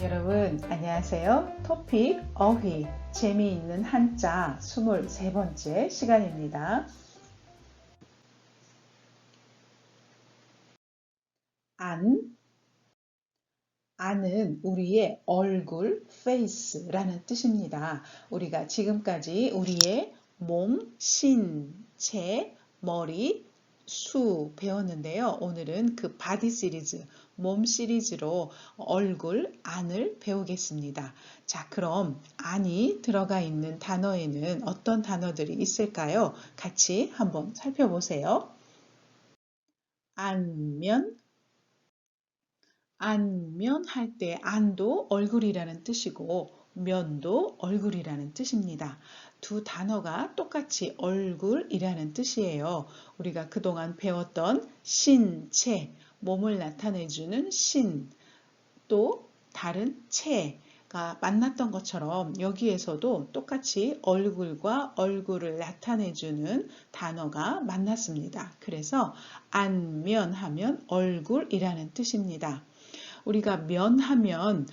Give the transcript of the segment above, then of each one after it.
여러분 안녕하세요. 토픽 어휘 재미있는 한자 23번째 시간입니다. 안은 우리의 얼굴, face라는 뜻입니다. 우리가 지금까지 우리의 몸, 신체, 머리, 수 배웠는데요. 오늘은 그 바디 시리즈, 몸 시리즈로 얼굴, 안을 배우겠습니다. 자, 그럼 안이 들어가 있는 단어에는 어떤 단어들이 있을까요? 같이 한번 살펴보세요. 안면, 안면 할 때 안도 얼굴이라는 뜻이고 면도 얼굴이라는 뜻입니다. 두 단어가 똑같이 얼굴이라는 뜻이에요. 우리가 그동안 배웠던 신체, 몸을 나타내주는 신, 또 다른 체가 만났던 것처럼 여기에서도 똑같이 얼굴과 얼굴을 나타내주는 단어가 만났습니다. 그래서 안면하면 얼굴이라는 뜻입니다. 우리가 면하면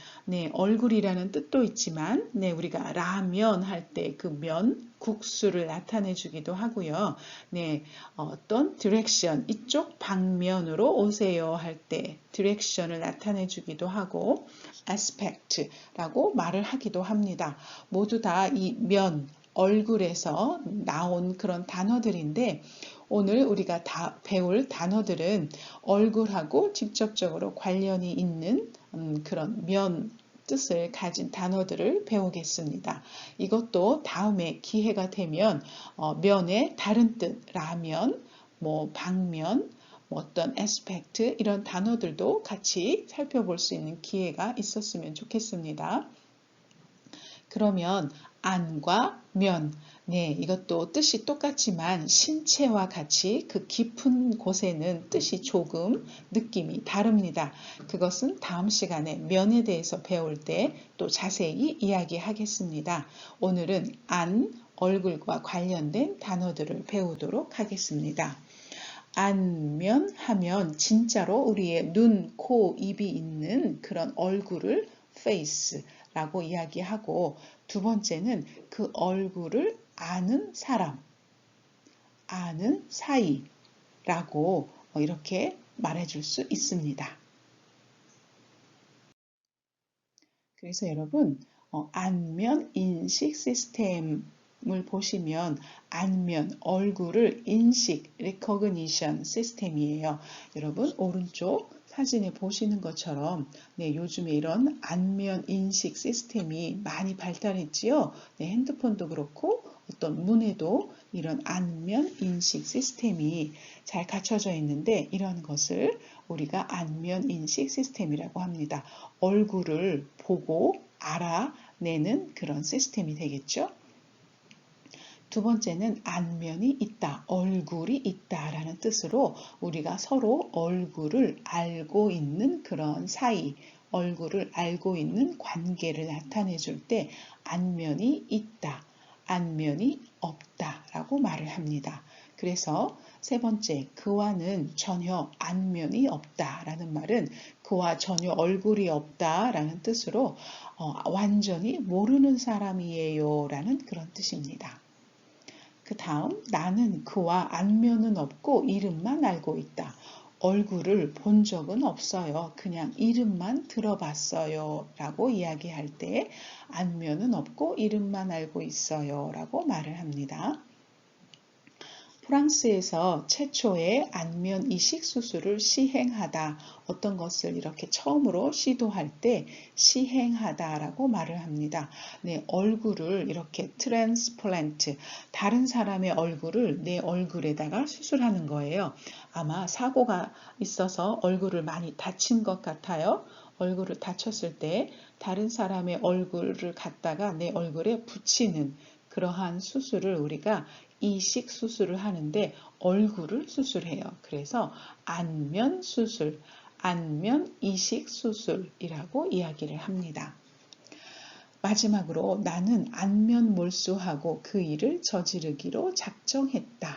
얼굴이라는 뜻도 있지만 우리가 라면 할 때 그 면, 국수를 나타내 주기도 하고요. 어떤 디렉션, 이쪽 방면으로 오세요 할 때 디렉션을 나타내 주기도 하고 aspect라고 말을 하기도 합니다. 모두 다 이 면, 얼굴에서 나온 그런 단어들인데 오늘 우리가 다 배울 단어들은 얼굴하고 직접적으로 관련이 있는 그런 면 뜻을 가진 단어들을 배우겠습니다. 이것도 다음에 기회가 되면 면의 다른 뜻, 라면, 방면, 어떤 aspect 이런 단어들도 같이 살펴볼 수 있는 기회가 있었으면 좋겠습니다. 그러면 안과 면, 이것도 뜻이 똑같지만 신체와 같이 그 깊은 곳에는 뜻이 조금 느낌이 다릅니다. 그것은 다음 시간에 면에 대해서 배울 때 또 자세히 이야기하겠습니다. 오늘은 안, 얼굴과 관련된 단어들을 배우도록 하겠습니다. 안면 하면 진짜로 우리의 눈, 코, 입이 있는 그런 얼굴을 face라고 이야기하고 두 번째는 그 얼굴을 아는 사람, 아는 사이라고 이렇게 말해줄 수 있습니다. 그래서 여러분 안면 인식 시스템을 보시면 안면, 얼굴을 인식, recognition 시스템이에요. 여러분 오른쪽 사진에 보시는 것처럼 요즘에 이런 안면 인식 시스템이 많이 발달했지요. 핸드폰도 그렇고 어떤 문에도 이런 안면 인식 시스템이 잘 갖춰져 있는데 이런 것을 우리가 안면 인식 시스템이라고 합니다. 얼굴을 보고 알아내는 그런 시스템이 되겠죠. 두 번째는 안면이 있다, 얼굴이 있다라는 뜻으로 우리가 서로 얼굴을 알고 있는 그런 사이, 얼굴을 알고 있는 관계를 나타내 줄 때 안면이 있다, 안면이 없다라고 말을 합니다. 그래서 세 번째, 그와는 전혀 안면이 없다라는 말은 그와 전혀 얼굴이 없다라는 뜻으로 완전히 모르는 사람이에요 라는 그런 뜻입니다. 그 다음 나는 그와 안면은 없고 이름만 알고 있다. 얼굴을 본 적은 없어요. 그냥 이름만 들어봤어요. 라고 이야기할 때 안면은 없고 이름만 알고 있어요. 라고 말을 합니다. 프랑스에서 최초의 안면 이식 수술을 시행하다. 어떤 것을 이렇게 처음으로 시도할 때 시행하다라고 말을 합니다. 얼굴을 이렇게 트랜스플란트, 다른 사람의 얼굴을 내 얼굴에다가 수술하는 거예요. 아마 사고가 있어서 얼굴을 많이 다친 것 같아요. 얼굴을 다쳤을 때 다른 사람의 얼굴을 갖다가 내 얼굴에 붙이는 그러한 수술을 우리가 이식 수술을 하는데 얼굴을 수술해요. 그래서 안면 수술, 안면 이식 수술이라고 이야기를 합니다. 마지막으로 나는 안면 몰수하고 그 일을 저지르기로 작정했다.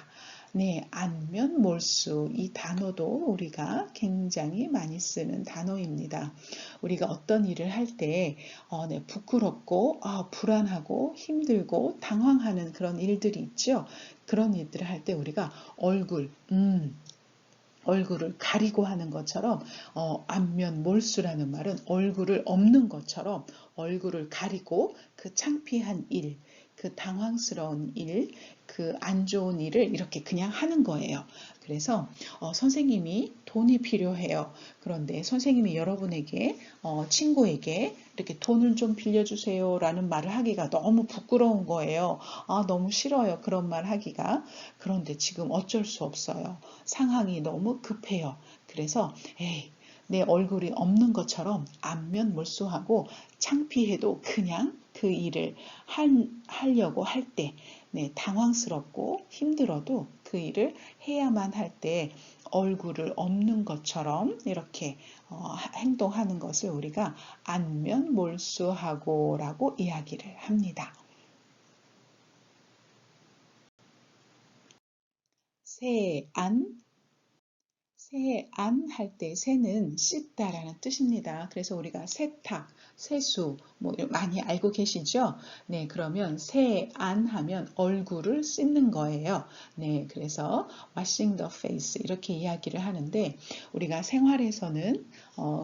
네, 안면, 몰수 이 단어도 우리가 굉장히 많이 쓰는 단어입니다. 우리가 어떤 일을 할 때 네, 부끄럽고 불안하고 힘들고 당황하는 그런 일들이 있죠. 그런 일들을 할 때 우리가 얼굴을 가리고 하는 것처럼 안면 몰수라는 말은 얼굴을 엎는 것처럼 얼굴을 가리고 그 창피한 일, 그 당황스러운 일, 그 안 좋은 일을 이렇게 그냥 하는 거예요. 그래서 선생님이 돈이 필요해요. 그런데 선생님이 여러분에게 친구에게 이렇게 돈을 좀 빌려주세요 라는 말을 하기가 너무 부끄러운 거예요. 너무 싫어요. 그런 말 하기가. 그런데 지금 어쩔 수 없어요. 상황이 너무 급해요. 그래서 에이, 내 얼굴이 없는 것처럼 안면 몰수하고 창피해도 그냥 그 일을 하려고 할 때, 네, 당황스럽고 힘들어도 그 일을 해야만 할 때 얼굴을 없는 것처럼 이렇게 행동하는 것을 우리가 안면 몰수하고 라고 이야기를 합니다. 세안 세안 할 때 세는 씻다라는 뜻입니다. 그래서 우리가 세탁, 세수 뭐 많이 알고 계시죠? 네, 그러면 세안 하면 얼굴을 씻는 거예요. 네, 그래서 washing the face 이렇게 이야기를 하는데 우리가 생활에서는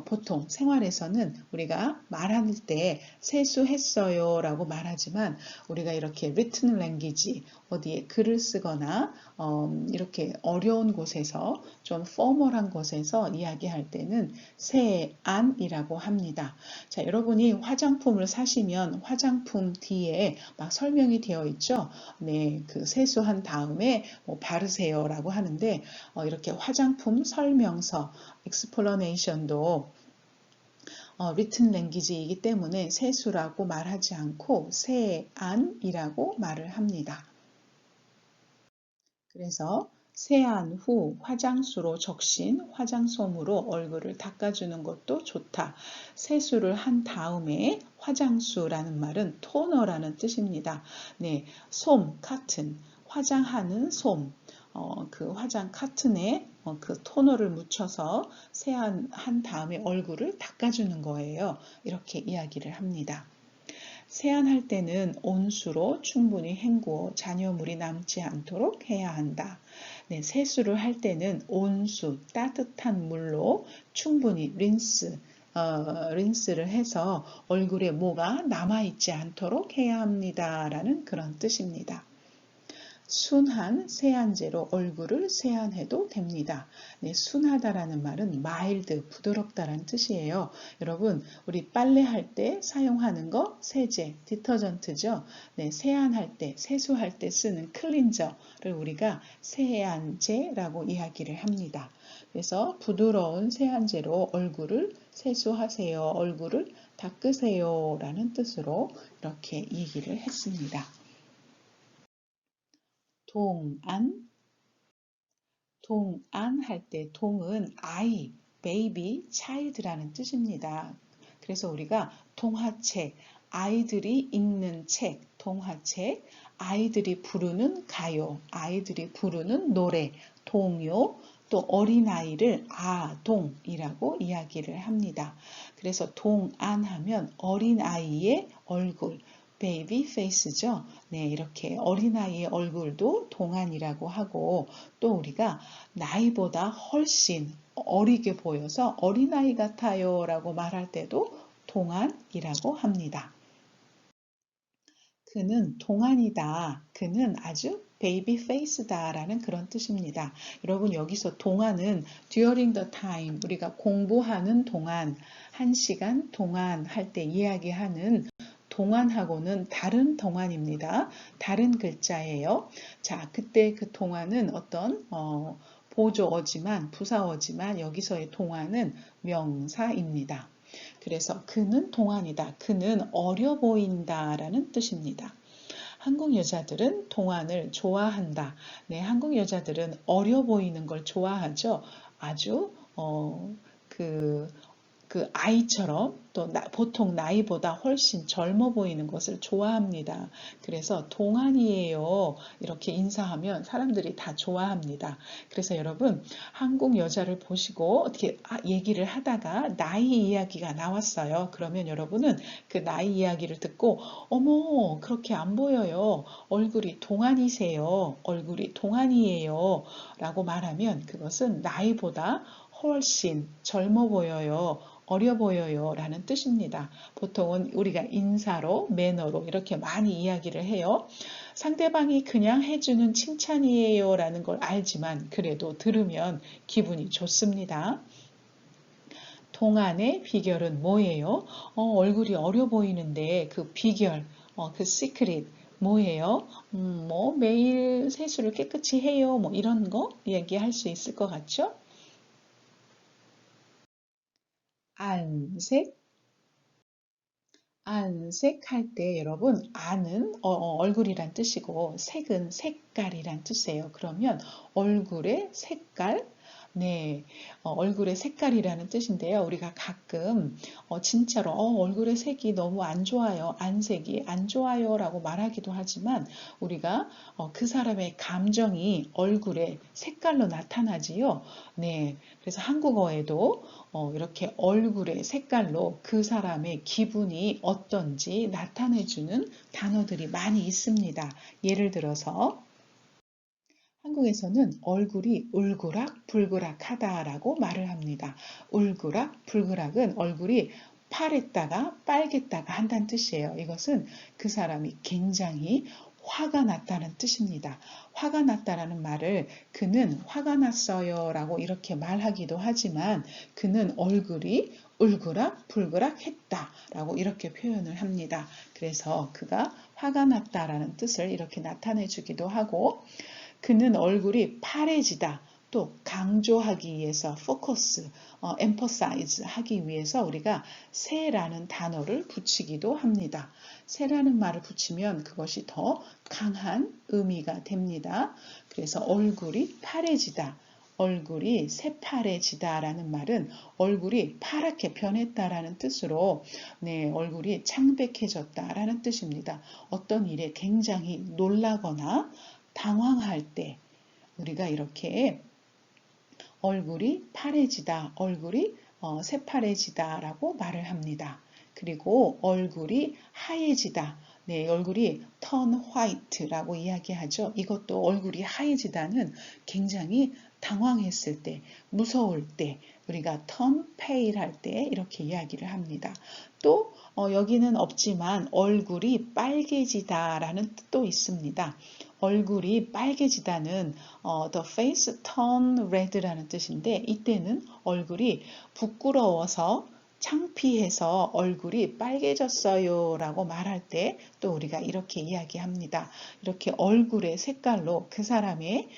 보통 생활에서는 우리가 말할 때 세수했어요 라고 말하지만 우리가 이렇게 written language 어디에 글을 쓰거나 이렇게 어려운 곳에서 좀 포멀한 곳에서 이야기할 때는 세안이라고 합니다. 자, 여러분이 화장품을 사시면 화장품 뒤에 막 설명이 되어 있죠. 네, 그 세수한 다음에 뭐 바르세요라고 하는데 이렇게 화장품 설명서, explanation도 written language이기 때문에 세수라고 말하지 않고 세안이라고 말을 합니다. 그래서 세안 후 화장수로 적신 화장솜으로 얼굴을 닦아주는 것도 좋다. 세수를 한 다음에 화장수라는 말은 토너라는 뜻입니다. 네, 솜, 카튼, 화장하는 솜, 그 화장 카튼에 그 토너를 묻혀서 세안한 다음에 얼굴을 닦아주는 거예요. 이렇게 이야기를 합니다. 세안할 때는 온수로 충분히 hend구어 잔여물이 남지 않도록 해야 한다. 네, 세수를 할 때는 온수, 따뜻한 물로 충분히 린스를 해서 얼굴에 뭐가 남아있지 않도록 해야 합니다. 라는 그런 뜻입니다. 순한 세안제로 얼굴을 세안해도 됩니다. 네, 순하다라는 말은 mild, 부드럽다라는 뜻이에요. 여러분, 우리 빨래할 때 사용하는 거 세제, 디터전트죠. 네, 세안할 때, 세수할 때 쓰는 클린저를 우리가 세안제라고 이야기를 합니다. 그래서 부드러운 세안제로 얼굴을 세수하세요. 얼굴을 닦으세요. 라는 뜻으로 이렇게 얘기를 했습니다. 동안, 동안 할 때 동은 아이, 베이비, 차일드라는 뜻입니다. 그래서 우리가 동화책, 아이들이 읽는 책, 동화책, 아이들이 부르는 가요, 아이들이 부르는 노래, 동요, 또 어린아이를 아동이라고 이야기를 합니다. 그래서 동안 하면 어린아이의 얼굴, 베이비 페이스죠. 네, 이렇게 어린아이의 얼굴도 동안이라고 하고 또 우리가 나이보다 훨씬 어리게 보여서 어린아이 같아요 라고 말할 때도 동안이라고 합니다. 그는 동안이다. 그는 아주 베이비 페이스다 라는 그런 뜻입니다. 여러분 여기서 동안은 during the time 우리가 공부하는 동안 1시간 동안 할 때 이야기하는 동안하고는 다른 동안입니다. 다른 글자예요. 자, 그때 그 동안은 어떤 보조어지만 부사어지만 여기서의 동안은 명사입니다. 그래서 그는 동안이다. 그는 어려 보인다 라는 뜻입니다. 한국 여자들은 동안을 좋아한다. 네, 한국 여자들은 어려 보이는 걸 좋아하죠. 아주 그 그 아이처럼 또 보통 나이보다 훨씬 젊어 보이는 것을 좋아합니다. 그래서 동안이에요. 이렇게 인사하면 사람들이 다 좋아합니다. 그래서 여러분 한국 여자를 보시고 어떻게 얘기를 하다가 나이 이야기가 나왔어요. 그러면 여러분은 그 나이 이야기를 듣고 어머 그렇게 안 보여요. 얼굴이 동안이세요. 얼굴이 동안이에요. 라고 말하면 그것은 나이보다 훨씬 젊어 보여요. 어려 보여요 라는 뜻입니다. 보통은 우리가 인사로, 매너로 이렇게 많이 이야기를 해요. 상대방이 그냥 해주는 칭찬이에요 라는 걸 알지만 그래도 들으면 기분이 좋습니다. 동안의 비결은 뭐예요? 얼굴이 어려 보이는데 그 비결, 그 시크릿 뭐예요? 뭐 매일 세수를 깨끗이 해요. 뭐 이런 거 얘기할 수 있을 것 같죠? 안색, 안색할 때 여러분 안은 얼굴이란 뜻이고 색은 색깔이란 뜻이에요. 그러면 얼굴의 색깔, 네, 얼굴의 색깔이라는 뜻인데요. 우리가 가끔 진짜로 얼굴의 색이 너무 안 좋아요. 안색이 안 좋아요 라고 말하기도 하지만 우리가 그 사람의 감정이 얼굴의 색깔로 나타나지요. 네, 그래서 한국어에도 이렇게 얼굴의 색깔로 그 사람의 기분이 어떤지 나타내주는 단어들이 많이 있습니다. 예를 들어서 한국에서는 얼굴이 울그락불그락하다라고 말을 합니다. 울그락불그락은 얼굴이 파랬다가 빨갰다가 한다는 뜻이에요. 이것은 그 사람이 굉장히 화가 났다는 뜻입니다. 화가 났다라는 말을 그는 화가 났어요 라고 이렇게 말하기도 하지만 그는 얼굴이 울그락불그락 했다 라고 이렇게 표현을 합니다. 그래서 그가 화가 났다라는 뜻을 이렇게 나타내 주기도 하고 그는 얼굴이 파래지다. 또 강조하기 위해서 focus, emphasize 하기 위해서 우리가 새라는 단어를 붙이기도 합니다. 새라는 말을 붙이면 그것이 더 강한 의미가 됩니다. 그래서 얼굴이 파래지다. 얼굴이 새파래지다라는 말은 얼굴이 파랗게 변했다라는 뜻으로 네, 얼굴이 창백해졌다라는 뜻입니다. 어떤 일에 굉장히 놀라거나 당황할 때 우리가 이렇게 얼굴이 파래지다, 얼굴이 새파래지다 라고 말을 합니다. 그리고 얼굴이 하얘지다. 네, 얼굴이 turn white라고 이야기하죠. 이것도 얼굴이 하얘지다는 굉장히 당황했을 때, 무서울 때, 우리가 turn pale 할 때 이렇게 이야기를 합니다. 또 여기는 없지만 얼굴이 빨개지다라는 뜻도 있습니다. 얼굴이 빨개지다는 the face turn red라는 뜻인데 이때는 얼굴이 부끄러워서 창피해서 얼굴이 빨개졌어요 라고 말할 때 또 우리가 이렇게 이야기합니다. 이렇게 얼굴의 색깔로 그 사람의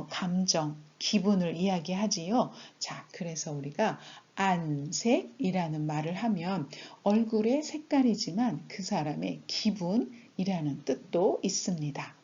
감정, 기분을 이야기하지요. 자, 그래서 우리가 안색이라는 말을 하면 얼굴의 색깔이지만 그 사람의 기분이라는 뜻도 있습니다.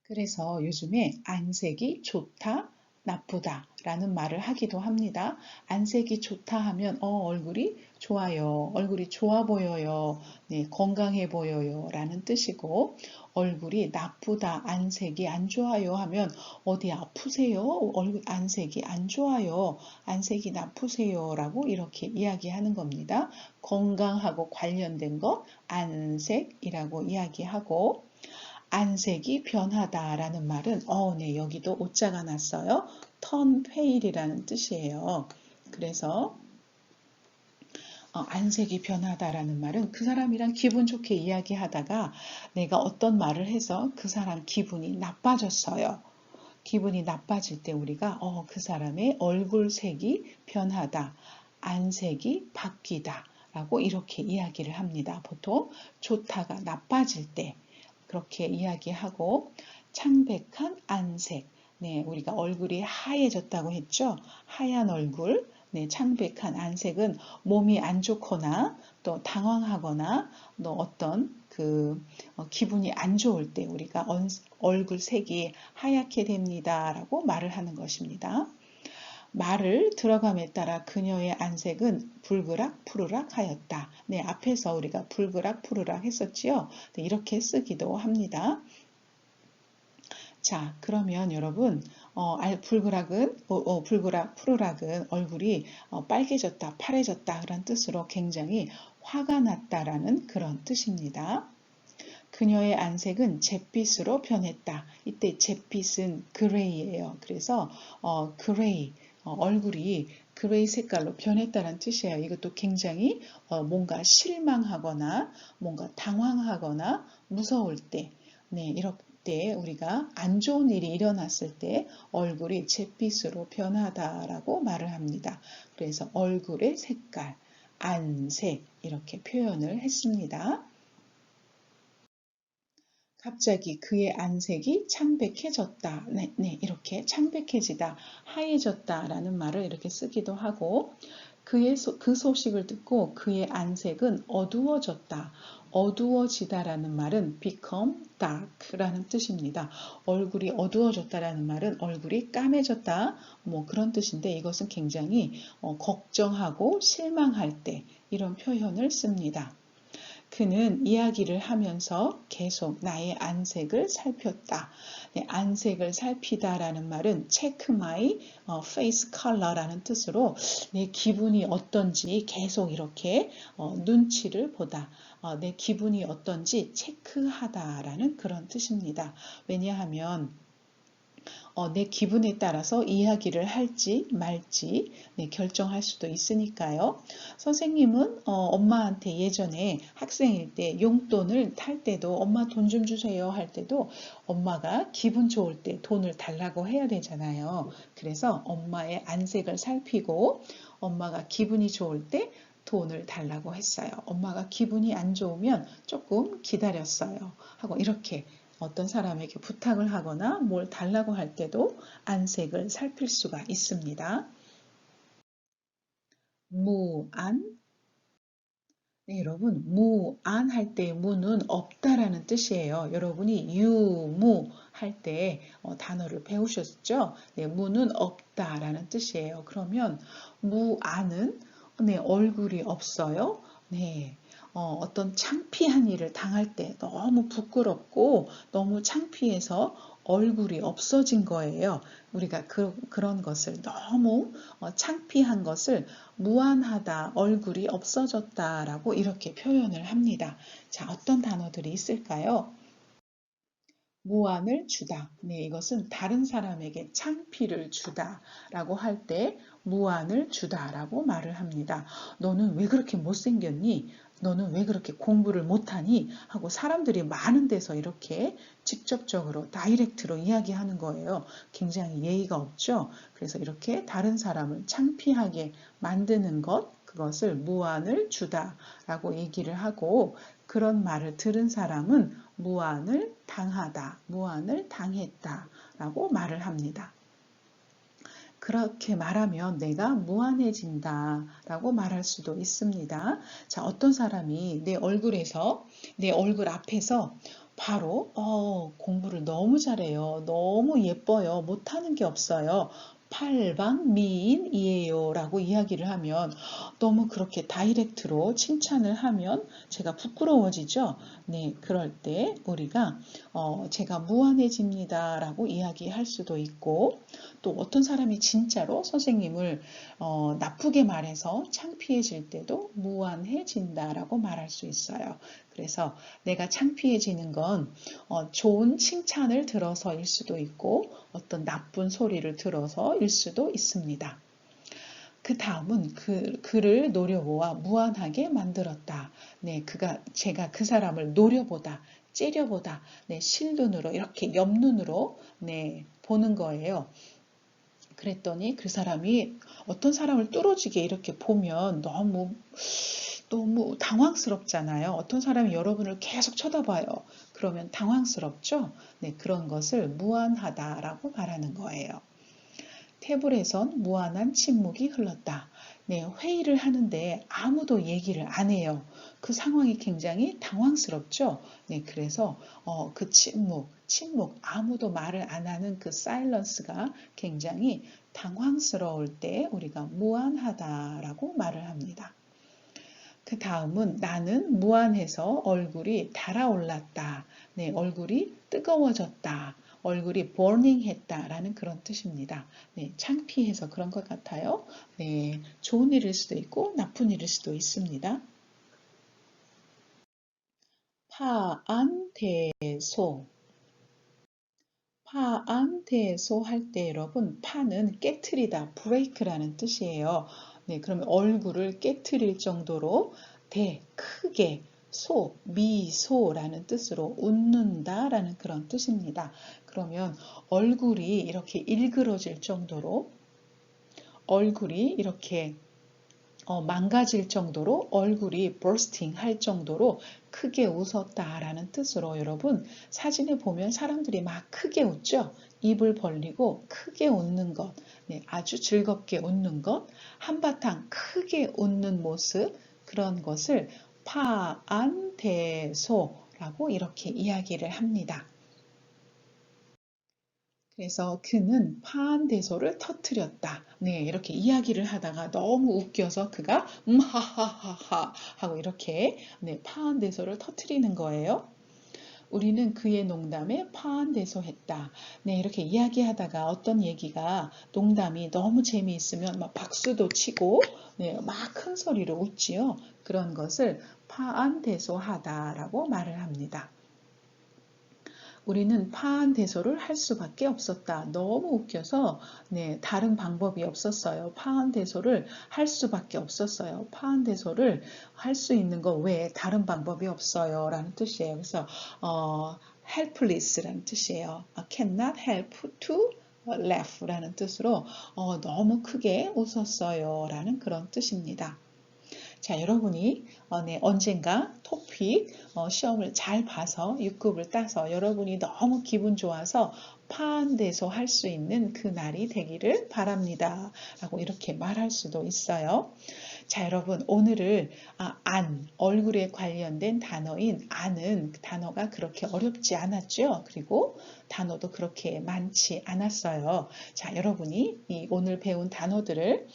그래서 요즘에 안색이 좋다, 나쁘다 라는 말을 하기도 합니다. 안색이 좋다 하면 얼굴이 좋아요, 얼굴이 좋아 보여요, 네, 건강해 보여요 라는 뜻이고 얼굴이 나쁘다, 안색이 안 좋아요 하면 어디 아프세요? 얼굴 안색이 안 좋아요, 안색이 나쁘세요 라고 이렇게 이야기하는 겁니다. 건강하고 관련된 것 안색이라고 이야기하고 안색이 변하다라는 말은 네, 여기도 오자가 났어요. turn pale이라는 뜻이에요. 그래서 안색이 변하다라는 말은 그 사람이랑 기분 좋게 이야기하다가 내가 어떤 말을 해서 그 사람 기분이 나빠졌어요. 기분이 나빠질 때 우리가 그 사람의 얼굴색이 변하다, 안색이 바뀌다 라고 이렇게 이야기를 합니다. 보통 좋다가 나빠질 때 그렇게 이야기하고 창백한 안색, 네, 우리가 얼굴이 하얘졌다고 했죠. 하얀 얼굴, 네, 창백한 안색은 몸이 안 좋거나 또 당황하거나 또 어떤 기분이 안 좋을 때 우리가 얼굴 색이 하얗게 됩니다 라고 말을 하는 것입니다. 말을 들어감에 따라 그녀의 안색은 붉으락 푸르락 하였다. 네, 앞에서 우리가 붉으락 푸르락 했었지요. 네, 이렇게 쓰기도 합니다. 자, 그러면 여러분, 붉으락, 푸르락은 얼굴이 빨개졌다, 파래졌다 그런 뜻으로 굉장히 화가 났다라는 그런 뜻입니다. 그녀의 안색은 잿빛으로 변했다. 이때 잿빛은 그레이예요. 그래서 그레이, 얼굴이 그레이 색깔로 변했다는 뜻이에요. 이것도 굉장히 뭔가 실망하거나 뭔가 당황하거나 무서울 때, 네, 이럴 때 우리가 안 좋은 일이 일어났을 때 얼굴이 잿빛으로 변하다라고 말을 합니다. 그래서 얼굴의 색깔, 안색 이렇게 표현을 했습니다. 갑자기 그의 안색이 창백해졌다. 네, 네, 이렇게 창백해지다, 하얘졌다 라는 말을 이렇게 쓰기도 하고 그 소식을 듣고 그의 안색은 어두워졌다. 어두워지다라는 말은 become dark라는 뜻입니다. 얼굴이 어두워졌다라는 말은 얼굴이 까매졌다. 뭐 그런 뜻인데 이것은 굉장히 걱정하고 실망할 때 이런 표현을 씁니다. 그는 이야기를 하면서 계속 나의 안색을 살폈다. 네, 안색을 살피다라는 말은 check my face color라는 뜻으로 내 기분이 어떤지 계속 이렇게 눈치를 보다. 내 기분이 어떤지 체크하다라는 그런 뜻입니다. 왜냐하면 내 기분에 따라서 이야기를 할지 말지 결정할 수도 있으니까요. 선생님은 엄마한테 예전에 학생일 때 용돈을 탈 때도 엄마 돈 좀 주세요 할 때도 엄마가 기분 좋을 때 돈을 달라고 해야 되잖아요. 그래서 엄마의 안색을 살피고 엄마가 기분이 좋을 때 돈을 달라고 했어요. 엄마가 기분이 안 좋으면 조금 기다렸어요. 하고 이렇게 어떤 사람에게 부탁을 하거나 뭘 달라고 할 때도 안색을 살필 수가 있습니다. 무안. 네, 여러분, 무안 할 때의 무는 없다라는 뜻이에요. 여러분이 유무 할 때 단어를 배우셨죠? 네, 무는 없다라는 뜻이에요. 그러면 무안은 네, 얼굴이 없어요. 네, 어떤 창피한 일을 당할 때 너무 부끄럽고 너무 창피해서 얼굴이 없어진 거예요. 우리가 그런 것을 너무 창피한 것을 무안하다, 얼굴이 없어졌다 라고 이렇게 표현을 합니다. 자, 어떤 단어들이 있을까요? 무안을 주다. 네, 이것은 다른 사람에게 창피를 주다 라고 할 때 무안을 주다 라고 말을 합니다. 너는 왜 그렇게 못생겼니? 너는 왜 그렇게 공부를 못하니? 하고 사람들이 많은 데서 이렇게 직접적으로 다이렉트로 이야기하는 거예요. 굉장히 예의가 없죠? 그래서 이렇게 다른 사람을 창피하게 만드는 것, 그것을 무안을 주다 라고 얘기를 하고 그런 말을 들은 사람은 무안을 당하다, 무안을 당했다 라고 말을 합니다. 그렇게 말하면 내가 무안해진다 라고 말할 수도 있습니다. 자, 어떤 사람이 내 얼굴 앞에서 바로 공부를 너무 잘해요. 너무 예뻐요. 못하는 게 없어요. 팔방미인이에요 라고 이야기를 하면 너무 그렇게 다이렉트로 칭찬을 하면 제가 부끄러워지죠. 네, 그럴 때 우리가 제가 무안해집니다 라고 이야기할 수도 있고 또 어떤 사람이 진짜로 선생님을 나쁘게 말해서 창피해질 때도 무안해진다라고 말할 수 있어요. 그래서 내가 창피해지는 건 좋은 칭찬을 들어서일 수도 있고 어떤 나쁜 소리를 들어서일 수도 있습니다. 그 다음은 그를 노려보아 무안하게 만들었다. 네, 제가 그 사람을 노려보다, 째려보다, 네, 실눈으로 이렇게 옆눈으로 네, 보는 거예요. 그랬더니 그 사람이 어떤 사람을 뚫어지게 이렇게 보면 너무 당황스럽잖아요. 어떤 사람이 여러분을 계속 쳐다봐요. 그러면 당황스럽죠? 네, 그런 것을 무안하다라고 말하는 거예요. 테이블에선 무한한 침묵이 흘렀다. 네, 회의를 하는데 아무도 얘기를 안 해요. 그 상황이 굉장히 당황스럽죠. 네, 그래서 그 침묵, 아무도 말을 안 하는 그 사일런스가 굉장히 당황스러울 때 우리가 무한하다라고 말을 합니다. 그 다음은 나는 무한해서 얼굴이 달아올랐다. 네, 얼굴이 뜨거워졌다. 얼굴이 burning 했다라는 그런 뜻입니다. 네, 창피해서 그런 것 같아요. 네, 좋은 일일 수도 있고 나쁜 일일 수도 있습니다. 파안대소. 파안대소 할 때 여러분, 파는 깨트리다, break라는 뜻이에요. 네, 그러면 얼굴을 깨트릴 정도로 크게, 미소라는 뜻으로 웃는다라는 그런 뜻입니다. 그러면 얼굴이 이렇게 일그러질 정도로 얼굴이 이렇게 망가질 정도로 얼굴이 bursting 할 정도로 크게 웃었다라는 뜻으로 여러분 사진에 보면 사람들이 막 크게 웃죠. 입을 벌리고 크게 웃는 것, 네, 아주 즐겁게 웃는 것, 한바탕 크게 웃는 모습 그런 것을 파안대소라고 이렇게 이야기를 합니다. 그래서 그는 파한대소를 터뜨렸다. 네, 이렇게 이야기를 하다가 너무 웃겨서 그가 하하하하 하고 이렇게 네, 파한대소를 터뜨리는 거예요. 우리는 그의 농담에 파한대소했다. 네, 이렇게 이야기하다가 어떤 얘기가 농담이 너무 재미있으면 막 박수도 치고 네, 막 큰 소리로 웃지요. 그런 것을 파한대소하다라고 말을 합니다. 우리는 파한대소를 할 수밖에 없었다. 너무 웃겨서 네, 다른 방법이 없었어요. 파한대소를 할 수밖에 없었어요. 파한대소를 할 수 있는 거 외에 다른 방법이 없어요. 라는 뜻이에요. 그래서 helpless라는 뜻이에요. cannot help to laugh 라는 뜻으로 너무 크게 웃었어요. 라는 그런 뜻입니다. 자, 여러분이 네, 언젠가 토픽 시험을 잘 봐서 6급을 따서 여러분이 너무 기분 좋아서 파한대소 할 수 있는 그 날이 되기를 바랍니다. 라고 이렇게 말할 수도 있어요. 자, 여러분 오늘을 얼굴에 관련된 단어인 안은 단어가 그렇게 어렵지 않았죠. 그리고 단어도 그렇게 많지 않았어요. 자, 여러분이 오늘 배운 단어들을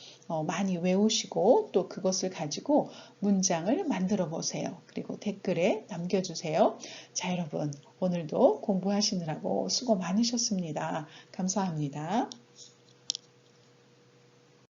많이 외우시고 또 그것을 가지고 문장을 만들어 보세요. 그리고 댓글에 남겨주세요. 자, 여러분 오늘도 공부하시느라고 수고 많으셨습니다. 감사합니다.